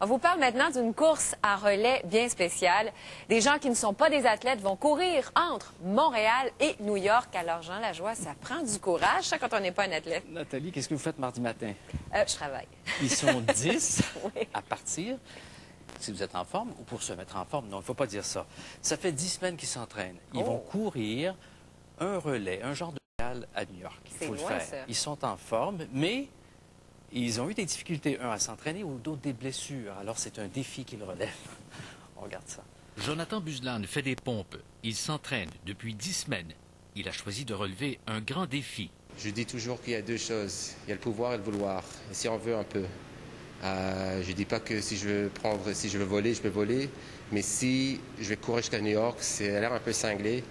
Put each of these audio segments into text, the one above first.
On vous parle maintenant d'une course à relais bien spéciale. Des gens qui ne sont pas des athlètes vont courir entre Montréal et New York. Alors, Jean Lajoie, ça prend du courage, ça, quand on n'est pas un athlète. Nathalie, qu'est-ce que vous faites mardi matin? Je travaille. Ils sont 10 Oui. à partir, si vous êtes en forme, ou pour se mettre en forme. Non, il ne faut pas dire ça. Ça fait 10 semaines qu'ils s'entraînent. Ils vont courir un relais, un genre de Montréal à New York. Il faut le faire. Ça. Ils sont en forme, mais ils ont eu des difficultés, un, à s'entraîner ou d'autres des blessures. Alors, c'est un défi qu'ils relèvent. On regarde ça. Jonathan Buzlan fait des pompes. Il s'entraîne depuis 10 semaines. Il a choisi de relever un grand défi. Je dis toujours qu'il y a deux choses. Il y a le pouvoir et le vouloir. Et si on veut un peu. Je ne dis pas que si je veux voler, je peux voler. Mais si je vais courir jusqu'à New York, ça a l'air un peu cinglé.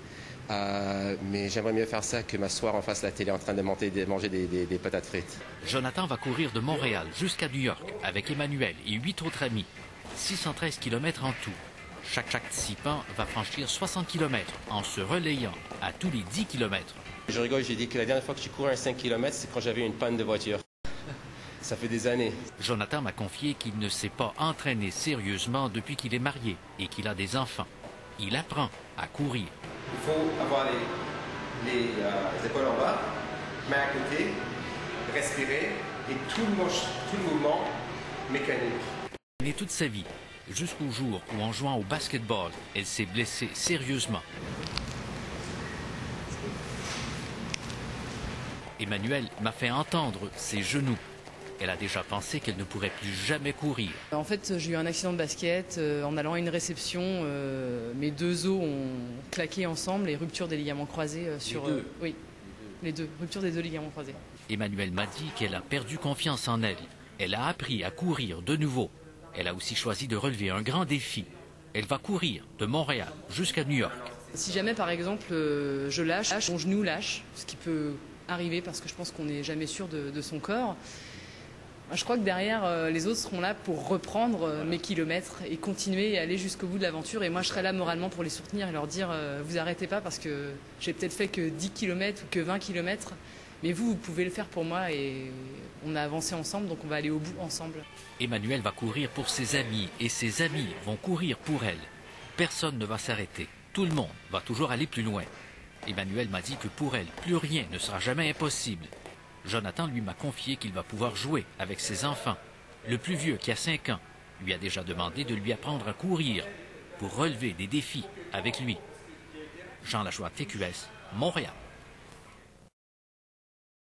Mais j'aimerais mieux faire ça que m'asseoir en face de la télé en train de manger des patates frites. Jonathan va courir de Montréal jusqu'à New York avec Emmanuel et 8 autres amis. 613 km en tout. Chaque participant va franchir 60 km en se relayant à tous les 10 km. Je rigole, j'ai dit que la dernière fois que j'ai couru un 5 km, c'est quand j'avais une panne de voiture. Ça fait des années. Jonathan m'a confié qu'il ne s'est pas entraîné sérieusement depuis qu'il est marié et qu'il a des enfants. Il apprend à courir. Il faut avoir les épaules en bas, main à côté, respirer et tout le mouvement mécanique. Et toute sa vie, jusqu'au jour où, en jouant au basketball, elle s'est blessée sérieusement. Emmanuel m'a fait entendre ses genoux. Elle a déjà pensé qu'elle ne pourrait plus jamais courir. En fait, j'ai eu un accident de basket. En allant à une réception, mes deux os ont claqué ensemble et rupture des ligaments croisés sur... Les deux. Oui, les deux. Rupture des deux ligaments croisés. Emmanuel m'a dit qu'elle a perdu confiance en elle. Elle a appris à courir de nouveau. Elle a aussi choisi de relever un grand défi. Elle va courir de Montréal jusqu'à New York. Si jamais, par exemple, je lâche, mon genou lâche, ce qui peut arriver parce que je pense qu'on n'est jamais sûr de son corps, je crois que derrière, les autres seront là pour reprendre mes kilomètres et continuer et aller jusqu'au bout de l'aventure. Et moi, je serai là moralement pour les soutenir et leur dire vous arrêtez pas parce que j'ai peut-être fait que 10 km ou que 20 km. Mais vous pouvez le faire pour moi et on a avancé ensemble, donc on va aller au bout ensemble. Emmanuel va courir pour ses amis et ses amis vont courir pour elle. Personne ne va s'arrêter. Tout le monde va toujours aller plus loin. Emmanuel m'a dit que pour elle, plus rien ne sera jamais impossible. Jonathan, lui, m'a confié qu'il va pouvoir jouer avec ses enfants. Le plus vieux, qui a 5 ans, lui a déjà demandé de lui apprendre à courir pour relever des défis avec lui. Jean Lajoie, TQS, Montréal.